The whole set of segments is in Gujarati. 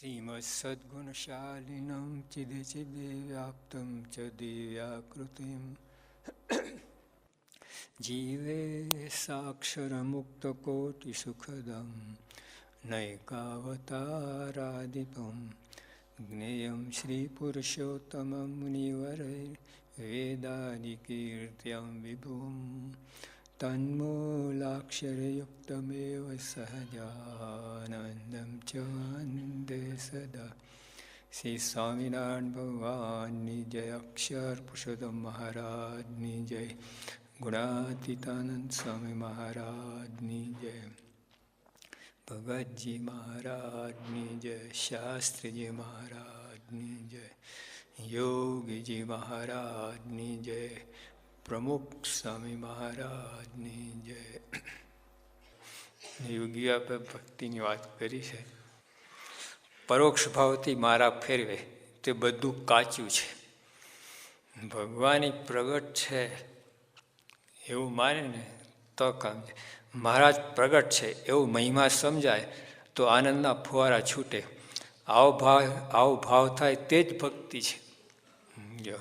श्रीमत्सद्गुणशालिनं चिदिचिदे व्याप्तं च दिव्याकृतिं जीवे साक्षरमुक्तकोटिसुखदं नैकावतारादिपं ज्ञेयं श्रीपुरुषोत्तमं मुनिवरैर्वेदादिकीर्त्यां विभुं तन्मूलाक्षरयुक्तमेव सहजानन्दं च वन्दे सदा। श्री स्वामिनारायण भगवाननी जय, अक्षर पुरुषोत्तम महाराजनी जय, गुणातीतानंद स्वामी महाराजनी जय, भगतजी महाराजनी जय, शास्त्रीजी महाराजनी जय, योगीजी महाराजनी जय, प्रमुख स्वामी महाराजनी जय। યોગી આપણે ભક્તિની વાત કરી છે. પરોક્ષ ભાવથી મારા ફેરવે તે બધું કાચું છે. ભગવાન પ્રગટ છે એવું માને ને તો કામ છે. મહારાજ પ્રગટ છે એવું મહિમા સમજાય તો આનંદના ફુવારા છૂટે. આવો ભાવ થાય તે જ ભક્તિ છે. જો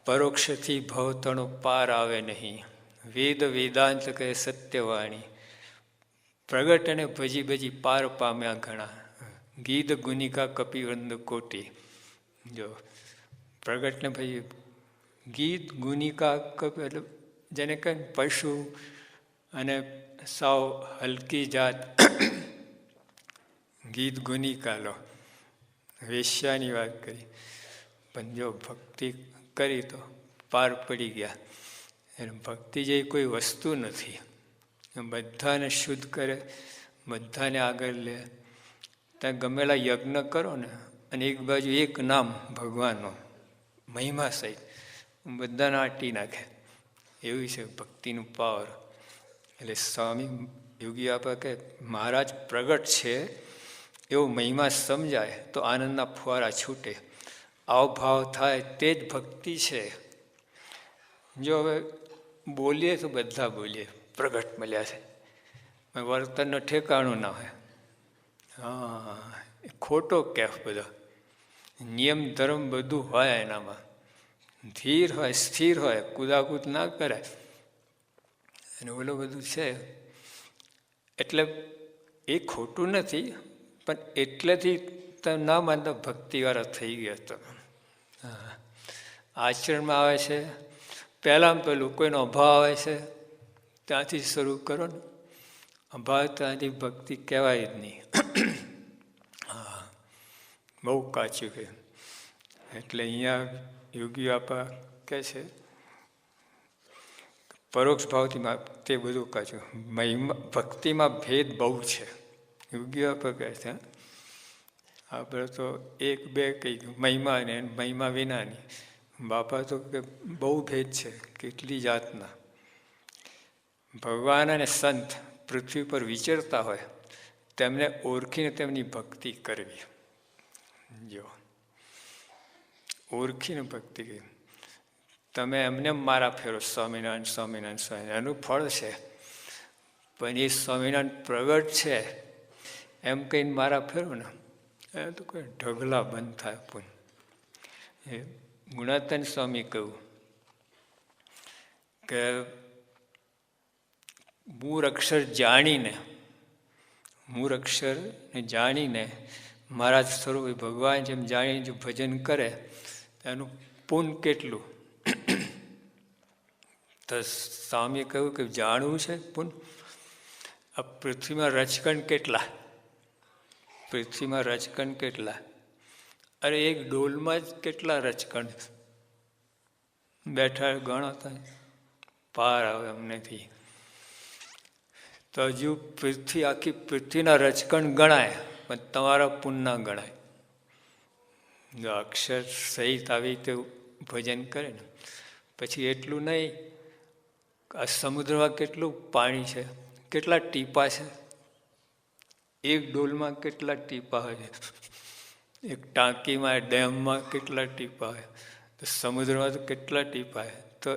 પરોક્ષથી ભવતણો પાર આવે નહીં. વેદ વેદાંત કહે સત્યવાણી. પ્રગટ અને ભજી ભજી પાર પામ્યા ઘણા. ગીત ગુનિકા કપિવંદ કોટી. જો પ્રગટ ને ભજી ગીત ગુનિકા કપિ એટલે જેને કહે પશુ અને સાવ હલકી જાત ગીત ગુનિકા લો, વેશ્યાની વાત કરી. પણ જો ભક્તિ કરી તો પાર પડી ગયા. એટલે ભક્તિ જેવી કોઈ વસ્તુ નથી. બધાને શુદ્ધ કરે, બધાને આગળ લે. ત્યાં ગમેલા યજ્ઞ કરો ને અને એક બાજુ એક નામ ભગવાનનો મહિમા સહિત બધાને આટી નાખે. એવી છે ભક્તિનું પાવર. એટલે સ્વામી યોગી આપે કે મહારાજ પ્રગટ છે એવો મહિમા સમજાય તો આનંદના ફુવારા છૂટે. આવો ભાવ થાય તે જ ભક્તિ છે. જો હવે બોલીએ તો બધા બોલીએ પ્રગટ મળ્યા છે, વર્તનનો ઠેકાણું ના હોય. હા, ખોટો કેફ બધો. નિયમ ધર્મ બધું હોય એનામાં. ધીર હોય, સ્થિર હોય, કુદાકૂદ ના કરાય. અને ઓલું બધું છે એટલે એ ખોટું નથી, પણ એટલેથી તમે ના માનતા ભક્તિવાળા થઈ ગયા તમે. હા, આચરણમાં આવે છે પહેલાં પેલું કોઈનો અભાવ આવે છે ત્યાંથી શરૂ કરો ને. અભાવ ત્યાંથી ભક્તિ કહેવાય જ નહીં. હા, બહુ કાચું કે. એટલે અહીંયા યોગી આપા કહે છે પરોક્ષ ભાવથી તે બધું કાચું. મહિમા ભક્તિમાં ભેદ બહુ છે. યોગી આપા કહે છે આપણે તો એક બે કંઈ મહિમા ને મહિમા વિનાની. બાપા તો કે બહુ ભેદ છે, કેટલી જાતના. ભગવાન અને સંત પૃથ્વી પર વિચરતા હોય તેમને ઓળખીને તેમની ભક્તિ કરવી. જો ઓળખીને ભક્તિ કરવી. તમે એમને મારા ફેરો સ્વામિનારાયણ સ્વામિનારાયણ સ્વામિનારાયણ એનું ફળ છે. પણ એ સ્વામિનારાયણ પ્રગટ છે એમ કહીને મારા ફેરો ને એ તો કોઈ ઢગલા બંધ થાય. પણ એ ગુણાતન સ્વામી કહ્યું કે મૂળ અક્ષર જાણીને મહારાજ સ્વરૂપ ભગવાન જેમ જાણીને જો ભજન કરે એનું પુણ્ય કેટલું. તો સ્વામીએ કહ્યું કે જાણવું છે પુણ્ય. આ પૃથ્વીમાં રચકણ કેટલા. અરે એક ડોલમાં જ કેટલા રચકણ બેઠા ગણો થાય પાર આવે અમનેથી. તો હજુ આખી પૃથ્વીના રચકણ ગણાય પણ તમારા પુણ્ય ગણાય. જો અક્ષર સહિત આવી રીતે ભજન કરે ને પછી એટલું નહીં. આ સમુદ્રમાં કેટલું પાણી છે, કેટલા ટીપા છે. એક ડોલમાં કેટલા ટીપા હોય છે. એક ટાંકીમાં ડેમમાં કેટલા ટીપા હોય, તો સમુદ્રમાં તો કેટલા ટીપા હોય. તો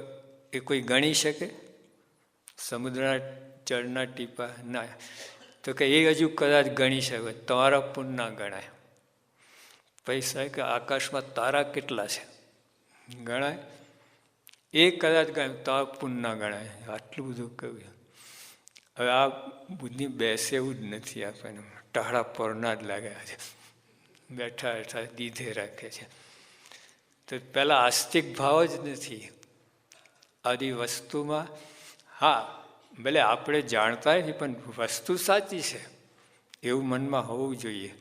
એ કોઈ ગણી શકે? સમુદ્રના જળના ટીપા ના. તો કે એ હજુ કદાચ ગણી શકે, તમારા પુણ્ય ના ગણાય. પૈસા કે આકાશમાં તારા કેટલા છે ગણાય? એ કદાચ ગણાય, તારા પુણ્ય ના ગણાય. આટલું બધું કહ્યું. હવે આ બુદ્ધિ બેસે એવું જ નથી. આપણને ટહાડા પરના જ લાગ્યા છે, બેઠા બેઠા દીધે રાખે છે. તો પેલા આસ્તિક ભાવ જ નથી આદિ વસ્તુમાં. હા, ભલે આપણે જાણતા નથી, પણ વસ્તુ સાચી છે એવું મનમાં હોવું જોઈએ.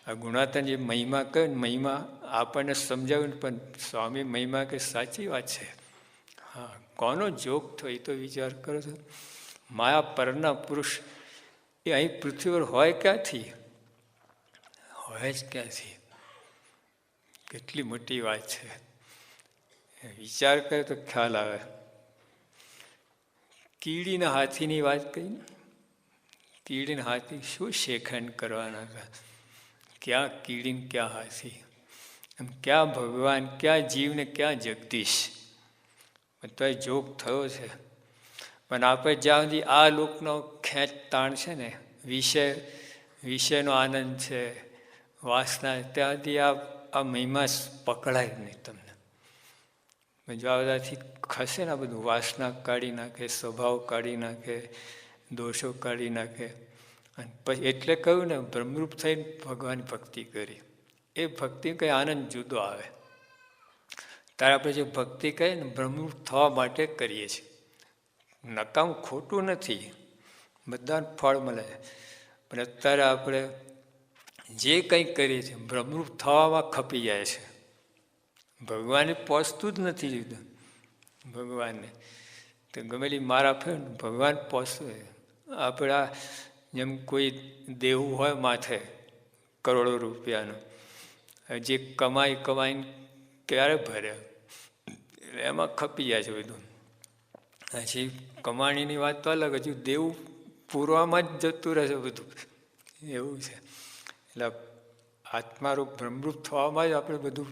આ ગુણાતન જે મહિમા કહે ને, મહિમા આપણને સમજાવ્યું, પણ સ્વામી મહિમા કે સાચી વાત છે. હા, કોનો જોગ થયો એ તો વિચાર કરો છો. માયા પરના પુરુષ એ અહીં પૃથ્વી પર હોય ક્યાંથી? હોય જ ક્યાંથી? કેટલી મોટી વાત છે. વિચાર કરે તો ખ્યાલ આવે. કીડીના હાથીની વાત કહી ને, કીડીના હાથી શું શેખંડ કરવાના હતા? ક્યાં કીડીને ક્યાં હાથી, એમ ક્યાં ભગવાન, ક્યાં જીવ ને ક્યાં જગદીશ. તો એ જોગ થયો છે. પણ આપણે જ્યાં સુધી આ લોકનો ખેંચ તાણ છે ને, વિષયનો આનંદ છે, વાસના, ત્યાં સુધી આ મહિમા પકડાય નહીં તમને. જો આ બધાથી ખસે ને, આ બધું વાસના કાઢી નાખે, સ્વભાવ કાઢી નાખે, દોષો કાઢી નાખે. અને પછી એટલે કહ્યું ને, બ્રહ્મરૂપ થઈને ભગવાન ભક્તિ કરી. એ ભક્તિ કંઈ આનંદ જુદો આવે. ત્યારે આપણે જે ભક્તિ કહીએ ને, બ્રહ્મરૂપ થવા માટે કરીએ છીએ. નકામ ખોટું નથી, બધાને ફળ મળે છે. પણ અત્યારે આપણે જે કંઈ કરીએ છીએ બ્રહ્મરૂપ થવામાં ખપી જાય છે. ભગવાને પહોંચતું જ નથી લીધું. ભગવાનને તો ગમેલી મારા ફેર ભગવાન પહોંચતું. આપણા જેમ કોઈ દેવું હોય માથે કરોડો રૂપિયાનું, જે કમાઈને ક્યારે ભરે, એમાં ખપી જાય છે બધું. હજી કમાણીની વાત તો અલગ, હજુ દેવું પૂરવામાં જ જતું રહે છે બધું. એવું છે. એટલે આત્મારૂપ બ્રહ્મરૂપ થવામાં જ આપણે બધું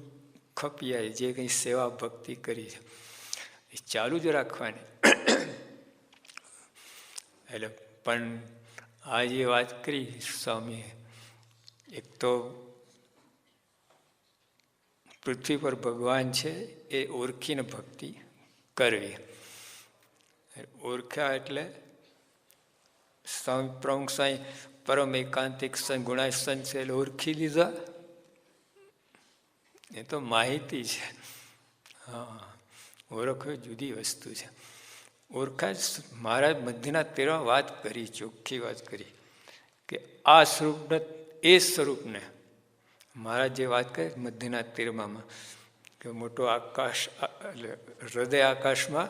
ખપી જાય. જે કંઈ સેવા ભક્તિ કરી છે એ ચાલુ જ રાખવાની. એટલે પણ આ જે વાત કરી સ્વામી, એક તો પૃથ્વી પર ભગવાન છે એ ઓળખીને ભક્તિ કરવી. ઓળખ્યા એટલે સ્વામી પ્રમુખ સાંઈ પરમ એકાંતિક સંત ગુણાય સંત છે એટલે ઓળખી લીધા. એ તો માહિતી છે. હા, ઓળખવી જુદી વસ્તુ છે. ઓળખા જ મહારાજ મધ્યના તેરમાં વાત કરી, ચોખ્ખી વાત કરી કે આ સ્વરૂપને, એ સ્વરૂપને મહારાજ જે વાત કરે મધ્યના તેરમાં કે મોટો આકાશ, એટલે હૃદય આકાશમાં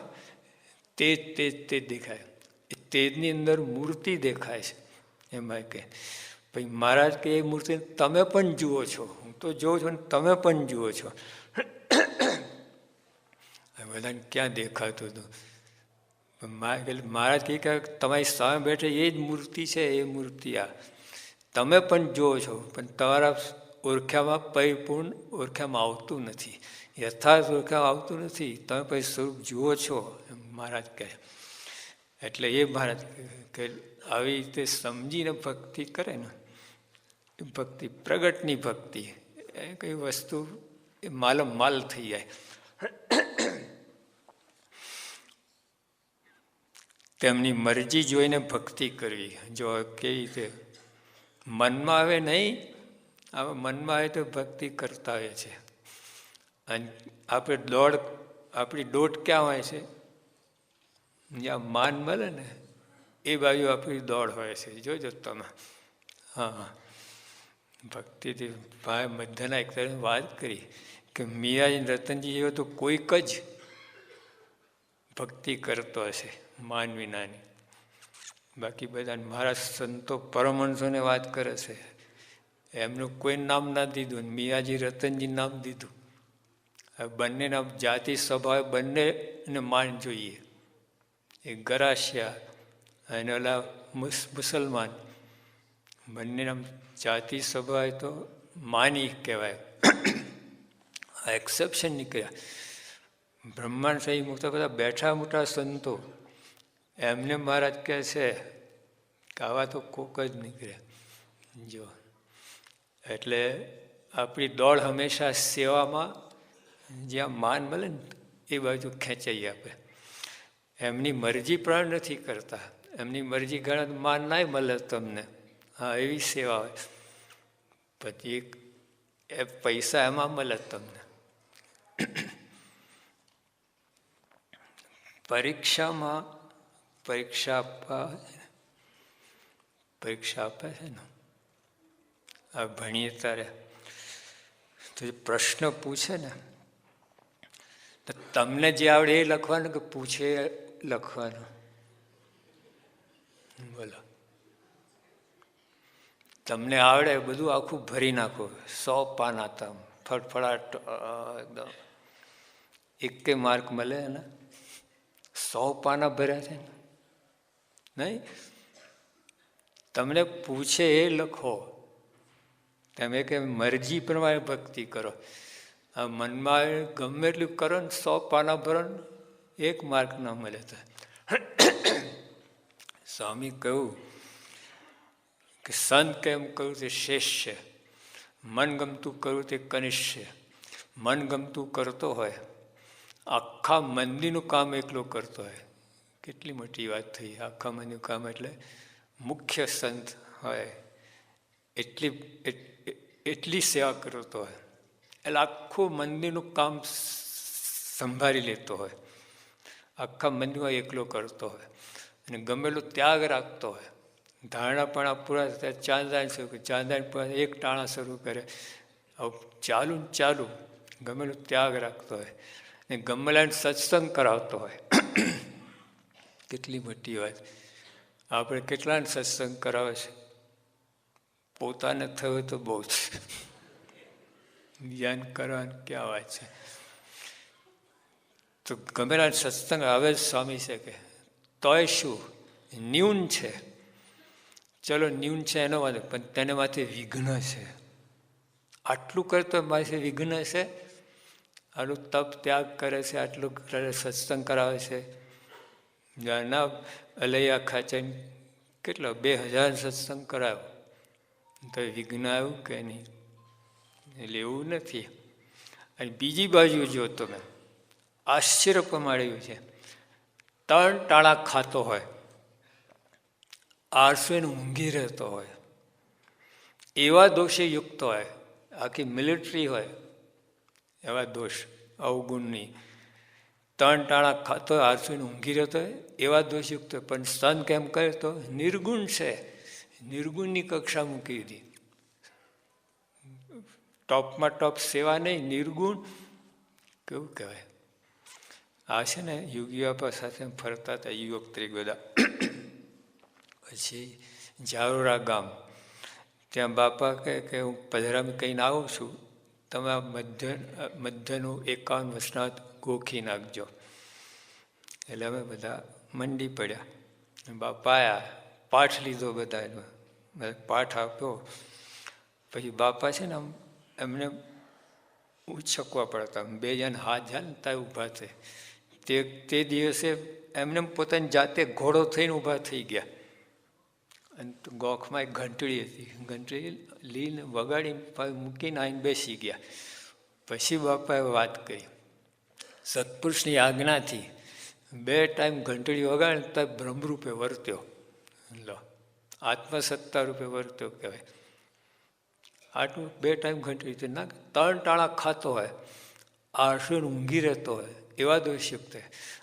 તેજ તેજ તેજ દેખાય. એ તેજની અંદર મૂર્તિ દેખાય છે. એમાં કે ભાઈ મહારાજ કે એ મૂર્તિ તમે પણ જુઓ છો, હું તો જોઉં છું ને તમે પણ જુઓ છો. બધાને ક્યાં દેખાતું હતું? મહારાજ કહે કે તમારી સામે બેઠે એ જ મૂર્તિ છે. એ મૂર્તિ આ તમે પણ જુઓ છો, પણ તમારા ઓળખ્યામાં પરિપૂર્ણ ઓળખ્યામાં આવતું નથી, યથાર્થ ઓળખ્યામાં આવતું નથી. તમે પછી સ્વરૂપ જુઓ છો એમ મહારાજ કહે. એટલે એ મહારાજ કે આવી રીતે સમજીને ભક્તિ કરે ને, એ ભક્તિ પ્રગટની ભક્તિ, એ કઈ વસ્તુ એ માલમ માલ થઈ જાય. તેમની મરજી જોઈને ભક્તિ કરવી. જો કેવી રીતે મનમાં આવે નહીં, હવે મનમાં આવે તો ભક્તિ કરતા હોય છે. અને આપણી દોટ ક્યાં હોય છે? જ્યાં માન મળે ને એ બાજુ આપણી દોડ હોય છે. જોજો તમે. હા, ભક્તિથી ભાઈ મધ્યના એક તરફ વાત કરી કે મીરાજી રતનજી જેવો તો કોઈક જ ભક્તિ કરતો હશે માન વિનાની. બાકી બધા મારા સંતો પરમહંસોને વાત કરે છે, એમનું કોઈ નામ ના દીધું, મિયાજી રતનજી નામ દીધું. બંનેના જાતિ સ્વભાવ બંનેને માન જોઈએ. એ ગરાસિયા અને ઓલા મુસલમાન, બંનેના જાતિ સ્વભાવ તો માની કહેવાય. આ એક્સેપ્શન નીકળ્યા. બ્રહ્માંડ સહી મુક્ત બધા બેઠા મોટા સંતો, એમને મહારાજ કહે છે આવા તો કોક જ નીકળે. જો એટલે આપણી દોડ હંમેશા સેવામાં જ્યાં માન મળે ને એ બાજુ ખેંચાઈ આપે. એમની મરજી પણ નથી કરતા, એમની મરજી ઘણા માન ના મળે તમને, હા એવી સેવા હોય. પછી એ પૈસા એમાં મળે તમને. પરીક્ષામાં પરીક્ષા આપે છે ને, આ ભણીએ ત્યારે તો પ્રશ્ન પૂછે ને તો તમને જે આવડે એ લખવાનું કે પૂછે લખવાનું? બોલો, તમને આવડે બધું આખું ભરી નાખો, 100 પાના તમ ફટફડાટ એકદમ, એકે માર્ક મળે ને? 100 પાના ભર્યા છે નહીં. તમને પૂછે એ લખો. તમે કે મરજી પ્રમાણે ભક્તિ કરો. આ મનમાં ગમે એટલું કરો ને 100 પાના ભરો ને 1 માર્ક ના મળે. તો સ્વામી કહ્યું કે સંત કેમ કહ્યું તે શ્રેષ્ઠ છે, મનગમતું કરવું તે કનિષ્ઠ છે. મનગમતું કરતો હોય, આખા મંદિરનું કામ એકલો કરતો હોય, કેટલી મોટી વાત થઈ. આખા મંદિરનું કામ એટલે મુખ્ય સંત હોય એટલી સેવા કરતો હોય, એટલે આખું મંદિરનું કામ સંભાળી લેતો હોય, આખા મંદિરમાં એકલો કરતો હોય અને ગમેલો ત્યાગ રાખતો હોય. ધારણાપણા પૂરા થતા ચાંદાણ શરૂ કરે, ચાંદાણ પૂરા 1 ટાણા શરૂ કરે, ચાલુ ને ચાલુ ગમેલો ત્યાગ રાખતો હોય ને ગમેલાને સત્સંગ કરાવતો હોય. કેટલી મોટી વાત. આપણે કેટલાને સત્સંગ કરાવે છે? પોતાને થયું તો બહુ છે, બીજાને કરવાની ક્યાં વાત છે? તો ગમેલા સત્સંગ આવે સ્વામી છે કે તોય શું ન્યૂન છે, ચલો ન્યૂન છે એનો વાંધો, પણ તેને માથે વિઘ્ન છે. આટલું કરતો માથે વિઘ્ન છે, આટલું તપ ત્યાગ કરે છે, આટલું સત્સંગ કરાવે છે. ના અલૈયા ખાચર કેટલો 2000 સત્સંગ કરાવ્યો તો વિઘ્ન આવ્યું કે નહીં? એટલે એવું નથી. અને બીજી બાજુ જો તમે આશ્ચર્ય પમાડ્યું છે, 3 ટાળા ખાતો હોય, 800 ઊંઘી રહેતો હોય, એવા દોષે યુક્ત હોય, આખી મિલિટરી હોય એવા દોષ અવગુણની. 3 ટાળા ખાતો હોય, 800 ઊંઘી રહેતો હોય, એવા દોષયુક્ત. પણ સંત કેમ કરે તો નિર્ગુણ છે, નિર્ગુણની કક્ષા મૂકી દીધી. ટોપમાં ટોપ સેવા નહીં, નિર્ગુણ. કેવું કહેવાય? આ છે ને યોગી બાપા સાથે ફરતા હતા યુવક તરીકે બધા. પછી જારોરા ગામ, ત્યાં બાપા કહે કે હું પધરામી કહીને આવું છું, તમે આ મધ્યનું 51 વસનાથ ગોખી નાખજો. એટલે અમે બધા મંડી પડ્યા. બાપા આવ્યા, પાઠ લીધો બધાનો, પાઠ આપ્યો. પછી બાપા છે ને આમ એમને ઉછકવા પડતા, 2 જણ હાથ જાય ને ત્યાં ઊભા થાય. તે દિવસે એમને પોતાની જાતે ઘોડો થઈને ઊભા થઈ ગયા. અને ગોખમાં એક ઘંટડી હતી, ઘંટડી લઈને વગાડીને મૂકીને આવીને બેસી ગયા. પછી બાપાએ વાત કરી, સત્પુરુષની આજ્ઞાથી 2 ટાઈમ ઘંટડી વગાડે તો બ્રહ્મરૂપે વર્ત્યો. લો, આત્મસત્તા રૂપે વર્ત્યો કહેવાય. આટલું 2 ટાઈમ ઘંટડી ના, 3 ટાળા ખાતો હોય, 800 ઊંઘી રહેતો હોય, એવા દોષયુક્ત.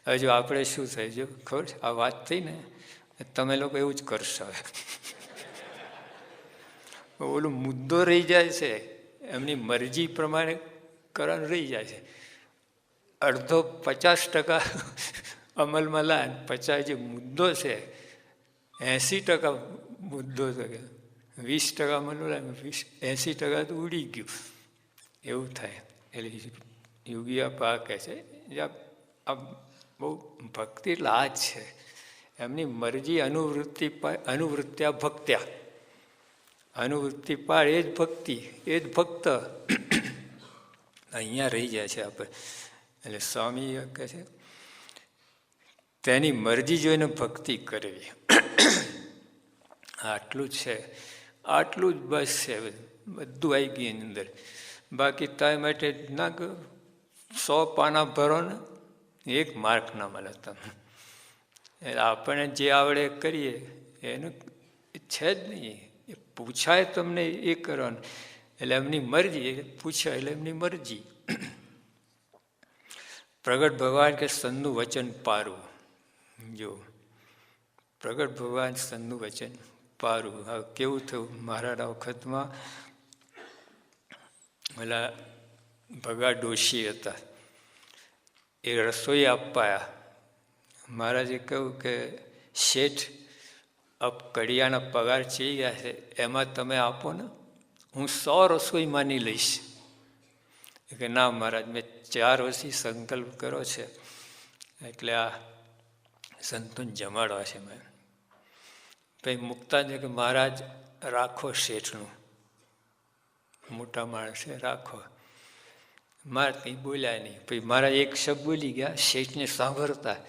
હવે જો આપણે શું થાય, જો ખબર છે આ વાત થઈ ને, તમે લોકો એવું જ કરશો. ઓલું મુદ્દો રહી જાય છે, એમની મરજી પ્રમાણે કરવાનું રહી જાય છે. અડધો 50% અમલમાં લાય, 50 જે મુદ્દો છે 80% મુદ્દો છે, 20% અમલમાં લાય, 80% તો ઉડી ગયું. એવું થાય. એટલે યોગી આપા કહે છે આ બહુ ભક્તિ એટલે આ જ છે, એમની મરજી અનુવૃત્ત્યા ભક્ત્યા, અનુવૃત્તિ પાડ એ જ ભક્તિ, એ જ ભક્ત. અહીંયા રહી જાય છે આપણે. એટલે સ્વામી કહે છે તેની મરજી જોઈને ભક્તિ કરવી. આટલું જ છે, આટલું જ બસ છે, બધું આવી ગયું એની અંદર. બાકી તારી માટે ના 100 પાના ભરો ને, 1 માર્ક ના મળે તમે. એટલે આપણે જે આવડે કરીએ એનું છે જ નહીં. એ પૂછાય તમને એ કરવાનું, એટલે એમની મરજી. પૂછાય એટલે એમની મરજી. પ્રગટ ભગવાન કે સંતનું વચન પારું. જો પ્રગટ ભગવાન સંતનું વચન પારું. હવે કેવું થયું મારા વખતમાં, પેલા ભગા ડોશી હતા, એ રસોઈ આપવાયા. મહારાજે કહ્યું કે શેઠ કડિયાના પગાર ચડી ગયા છે, એમાં તમે આપો ને, હું 100 રસોઈ માની લઈશ. કે ના મહારાજ, મેં 4 વર્ષથી સંકલ્પ કર્યો છે, એટલે આ સંતોન જમાડવા છે મેં. પછી મૂકતા જ કે મહારાજ રાખો શેઠનું, મોટા માણસે રાખો. મારે કંઈ બોલ્યા નહીં. પછી મારા એક શબ્દ બોલી ગયા શેઠને સાંભળતા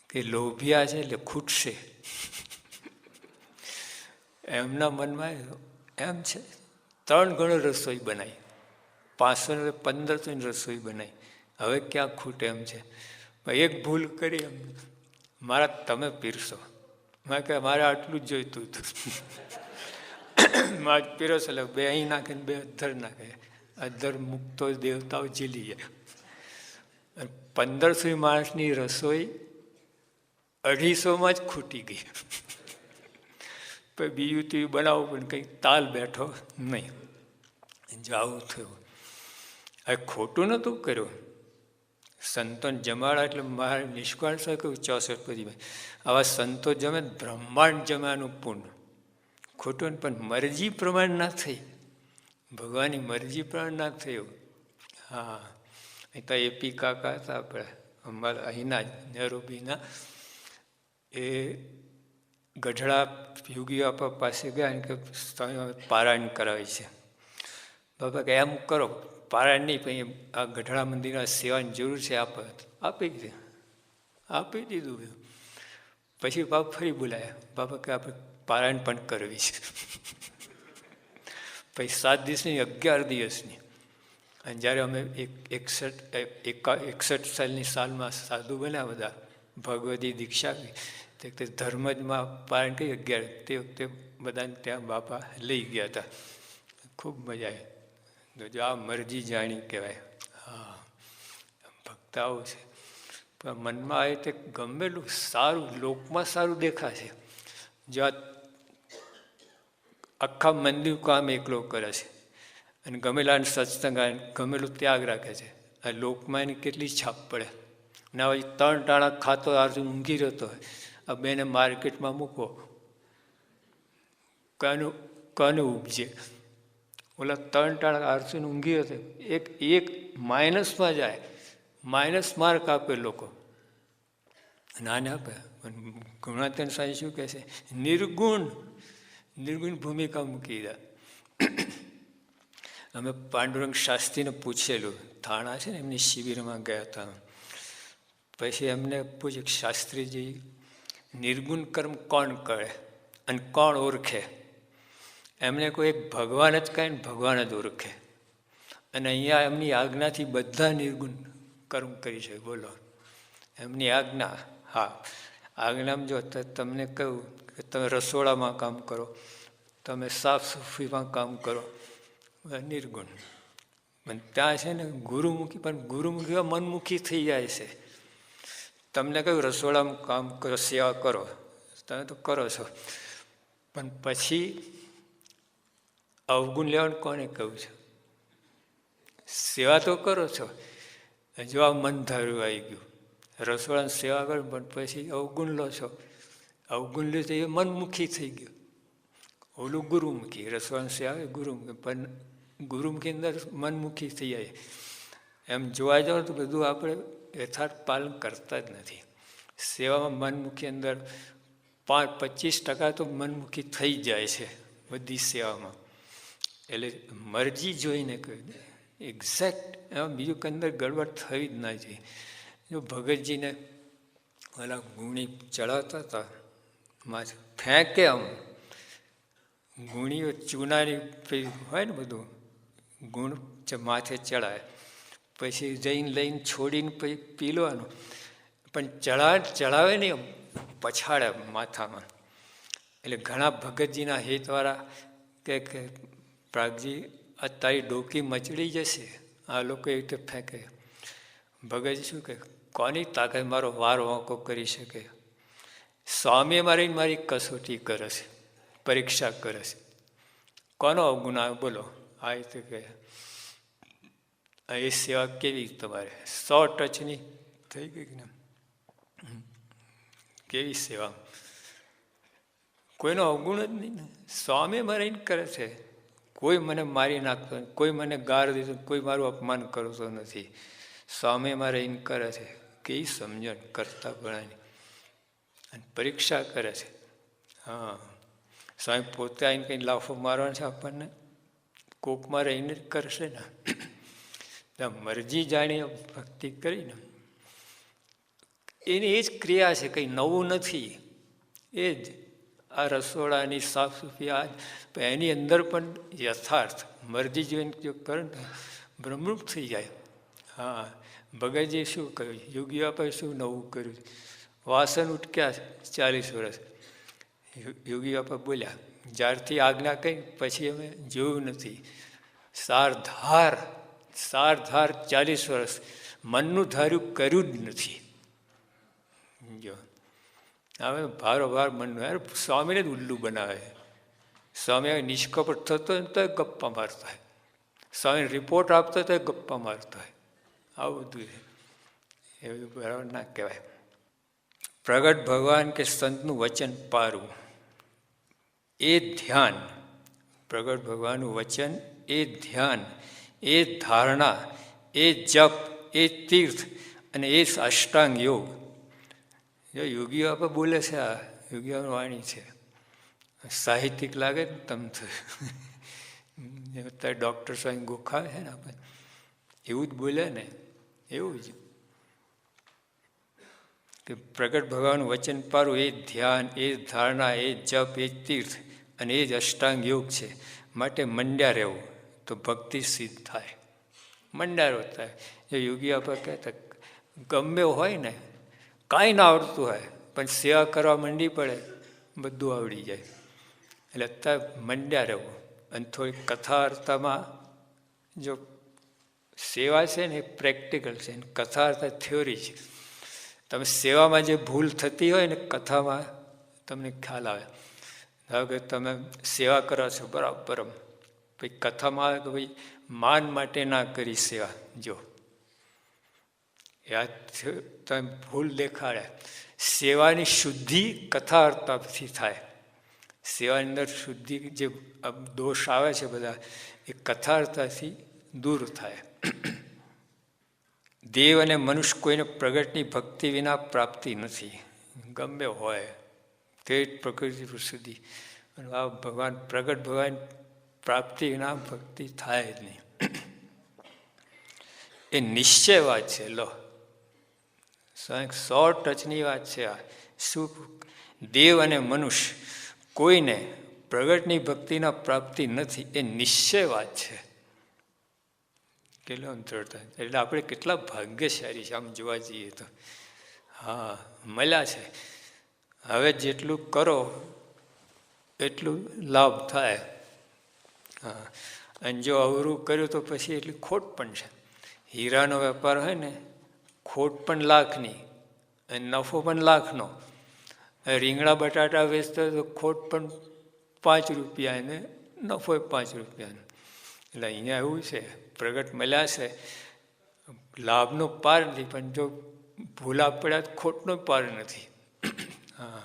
કે લોભિયા છે એટલે ખૂટશે. એમના મનમાં એમ છે. 3 ગણો રસોઈ બનાવી, 500 1500 રસોઈ બનાવી, હવે ક્યાં ખૂટે એમ છે. એક ભૂલ કરી એમ, મારા તમે પીરસો. મેં કહે મારે આટલું જ જોઈતું હતું. મારે પીરસો એટલે 2 અહીં નાખે ને 2 અધ્ધર નાખે. અધ્ધર મૂકતો દેવતાઓ ઝીલી જાય. 1500 માણસની રસોઈ 250માં જ ખૂટી ગઈ. પછી બીજું તીજું બનાવવું પણ કંઈક તાલ બેઠો નહીં. જો આવું થયું. હવે ખોટું નહોતું કર્યું. સંતોન જમાડા એટલે મારે નિષ્કાળ સાહેબ કહ્યું 64 પછી આવા સંતો જમે બ્રહ્માંડ જમાનું પુણ્ય. ખોટું ને, પણ મરજી પ્રમાણે ના થઈ, ભગવાનની મરજી પ્રમાણે ના થયું. હા, અહીં તો એપી કાકા હતા આપણે અમારા અહીંના નેરોબીના, એ ગઢડા યોગી બાપા પાસે ગયા કે પારાયણ કરાવે છે. બાપા કે એમ કરો, પારાયણ નહીં, પણ આ ગઢડા મંદિરના સેવાની જરૂર છે, આપી દીધું. પછી બાપ ફરી બોલાયા. બાપા કે આપણે પારાયણ પણ કરવી છે. પછી 7 દિવસની 11 દિવસની. અને જ્યારે અમે 61 સાલની સાલમાં સાધુ બન્યા બધા, ભગવતી દીક્ષા તે ધર્મજમાં પારાયણ કરી 11, તે વખતે બધાને ત્યાં બાપા લઈ ગયા હતા. ખૂબ મજા આવી. જો આ મરજી જાણી કહેવાય. હા, ભક્ત આવું છે. પણ મનમાં આવે તે ગમેલું સારું, લોકમાં સારું દેખાશે. જો આખા મંદિર કામ એકલો કરે છે અને ગમેલા સત્સંગ ગમેલું ત્યાગ રાખે છે, આ લોકમાં એની કેટલી છાપ પડે. ના હોય 3 ટાણા ખાતો આરજુ ઊંઘી રહેતો હોય, આ બેને માર્કેટમાં મૂકો, કોને ઉપજે? ઓલા 3 ટાણા આરસુને ઊંઘી હતો, એક માઇનસમાં જાય, માઇનસ માર્ક આપે લોકો. નાને આપે. ગુણાતીત સાંઈ શું કહે છે? નિર્ગુણ ભૂમિકા મૂકી દે. અમે પાંડુરંગ શાસ્ત્રીને પૂછેલું, થાણા છે ને એમની શિબિરમાં ગયા હતા. પછી એમને પૂછ્યું શાસ્ત્રીજી, નિર્ગુણ કર્મ કોણ કરે અને કોણ ઓળખે? એમને કોઈ એક ભગવાન જ કહે ને ભગવાન જ ઓળખે. અને અહીંયા એમની આજ્ઞાથી બધા નિર્ગુણ કર્મ કરી શકે. બોલો, એમની આજ્ઞા. હા, આજ્ઞામાં જો તમને કહ્યું કે તમે રસોડામાં કામ કરો, તમે સાફ સફાઈમાં કામ કરો, નિર્ગુણ. પણ ત્યાં છે ને ગુરુમુખી, પણ ગુરુમુખી મનમુખી થઈ જાય છે. તમને કહ્યું રસોડામાં કામ કરો, સેવા કરો, તમે તો કરો છો, પણ પછી અવગુણ લેવાનું કોને કહ્યું છે? સેવા તો કરો છો, જો આ મન ધાર્યું આવી ગયું, રસોડાની સેવા કરો, પણ પછી અવગુણ લો છો. અવગુણ લે તો એ મનમુખી થઈ ગયું. ઓલું ગુરુમુખી, રસોડાની સેવા ગુરુમુખી, પણ ગુરુમુખી અંદર મનમુખી થઈ જાય. એમ જોવા જાઓ તો બધું આપણે યથાર્થ પાલન કરતા જ નથી. સેવામાં મનમુખી અંદર 25% તો મનમુખી થઈ જાય છે બધી સેવામાં. એટલે મરજી જોઈને કહ્યું એક્ઝેક્ટ, એમાં બીજું અંદર ગડબડ થવી જ ના જોઈએ. જો ભગતજીને ઓલા ગુણી ચડાવતા હતા, ફેંકે આમ ગુણીઓ ચૂનાની હોય ને બધું ગુણ માથે ચડાય, પછી જઈને લઈને છોડીને પછી પી લેવાનું. પણ ચડાવે નહીં, પછાડે માથામાં. એટલે ઘણા ભગતજીના હિતવાળા કે પ્રાગજી આ તારી ડોકી મચડી જશે, આ લોકો એ રીતે ફેંકે. ભગતજી શું કહે, કોની તાકાત મારો વાર વાંકો કરી શકે? સ્વામીએ મારી કસોટી કરે છે, પરીક્ષા કરે છે. કોનો અવગુણ આવે બોલો? આ રીતે કહે એ સેવા કેવી તમારે 100 ટચની થઈ ગઈ ને? કેવી સેવા? કોઈનો અવગુણ જ નહીં ને. સ્વામી મારીને કરે છે. કોઈ મને મારી નાખતો નથી, કોઈ મને ગાળ દીધો, કોઈ મારું અપમાન કરતો નથી. સ્વામી મારે રહીને કરે છે. કેવી સમજણ કરતા ભણાની અને પરીક્ષા કરે છે. હા, સ્વામી પોતે આવીને કંઈ લાફો મારવાનો છે આપણને? કોકમાં રહીને જ કરશે ને. મરજી જાણી ભક્તિ કરીને એની એ જ ક્રિયા છે, કંઈ નવું નથી. એ જ આ રસોડાની સાફ સફાઈ આ એની અંદર પણ યથાર્થ મરજી જોઈને જો કરે ને બ્રહ્મરૂપ થઈ જાય. હા, ભગતજી શું કહ્યું, યોગી બાપાએ શું નવું કર્યું? વાસણ ઉટક્યા 40 વર્ષ. યોગી બાપા બોલ્યા, જ્યારથી આજ્ઞા કહી પછી અમે જોયું નથી. સારધાર 40 વર્ષ મનનું ધાર્યું કર્યું જ નથી. જો હવે ભારોભાર મનનું યાર સ્વામીને જ ઉલ્લુ બનાવે. સ્વામી નિષ્કપટ થતો હોય તો ગપ્પા મારતા હોય, સ્વામી રિપોર્ટ આપતો તો ગપ્પા મારતા હોય. આવું બધું છે, એ બધું બરાબર ના કહેવાય. પ્રગટ ભગવાન કે સંતનું વચન પારવું એ ધ્યાન, પ્રગટ ભગવાનનું વચન એ ધ્યાન, એ ધારણા, એ જપ, એ તીર્થ અને એ અષ્ટાંગ યોગ. જો યોગી બાપા બોલે છે, આ યોગી બાપા વાણી છે. સાહિત્યિક લાગે ને તમ અત્યારે ડૉક્ટર સ્વામી ગોખાવે છે ને આપણે, એવું જ બોલે ને. એવું જ કે પ્રગટ ભગવાનનું વચન પારું એ ધ્યાન, એ ધારણા, એ જપ, એ તીર્થ અને એ જ અષ્ટાંગ યોગ છે. માટે મંડ્યા રહેવું તો ભક્તિ સિદ્ધ થાય. મંડારો થાય. એ યોગી બાપા કહેતા ગમે હોય ને, કાંઈ ના આવડતું હોય પણ સેવા કરવા માંડી પડે બધું આવડી જાય. એટલે અત્યારે મંડ્યા રહેવું. અને થોડી કથા અર્થમાં જો સેવા છે ને એ પ્રેક્ટિકલ છે, કથા અર્થ થિયોરી છે. તમે સેવામાં જે ભૂલ થતી હોય ને કથામાં તમને ખ્યાલ આવે. ધારો કે તમે સેવા કરો છો બરાબર, પછી કથામાં આવે કે ભાઈ માન માટે ના કરી સેવા. જો યાદ તમે ભૂલ દેખાડે. સેવાની શુદ્ધિ કથા અર્થથી થાય. સેવાની અંદર શુદ્ધિ જે દોષ આવે છે બધા એ કથા અર્થથી દૂર થાય. દેવ અને મનુષ્ય કોઈને પ્રગટની ભક્તિ વિના પ્રાપ્તિ નથી. ગમે હોય તે પ્રકૃતિ સુધી આ ભગવાન પ્રગટ ભગવાન પ્રાપ્તિ વિના ભક્તિ થાય જ નહીં. એ નિશ્ચય વાત છે. લો 100 ટચની વાત છે આ. શું દેવ અને મનુષ્ય કોઈને પ્રગટની ભક્તિના પ્રાપ્તિ નથી, એ નિશ્ચય વાત છે. કેટલો અંતરતા. એટલે આપણે કેટલા ભાગ્યશાળી છે આમ જોવા જઈએ તો. હા, મળ્યા છે. હવે જેટલું કરો એટલું લાભ થાય. હા, અને જો અવરું કર્યું તો પછી એટલી ખોટ પણ છે. હીરાનો વેપાર હોય ને, ખોટ પણ લાખની અને નફો પણ લાખનો. રીંગણા બટાટા વેચતો તો ખોટ પણ 5 રૂપિયા અને નફો 5 રૂપિયાનો. એટલે અહીંયા એવું છે, પ્રગટ મળ્યા છે, લાભનો પાર નથી, પણ જો ભૂલા પડ્યા તો ખોટનો પાર નથી. હા,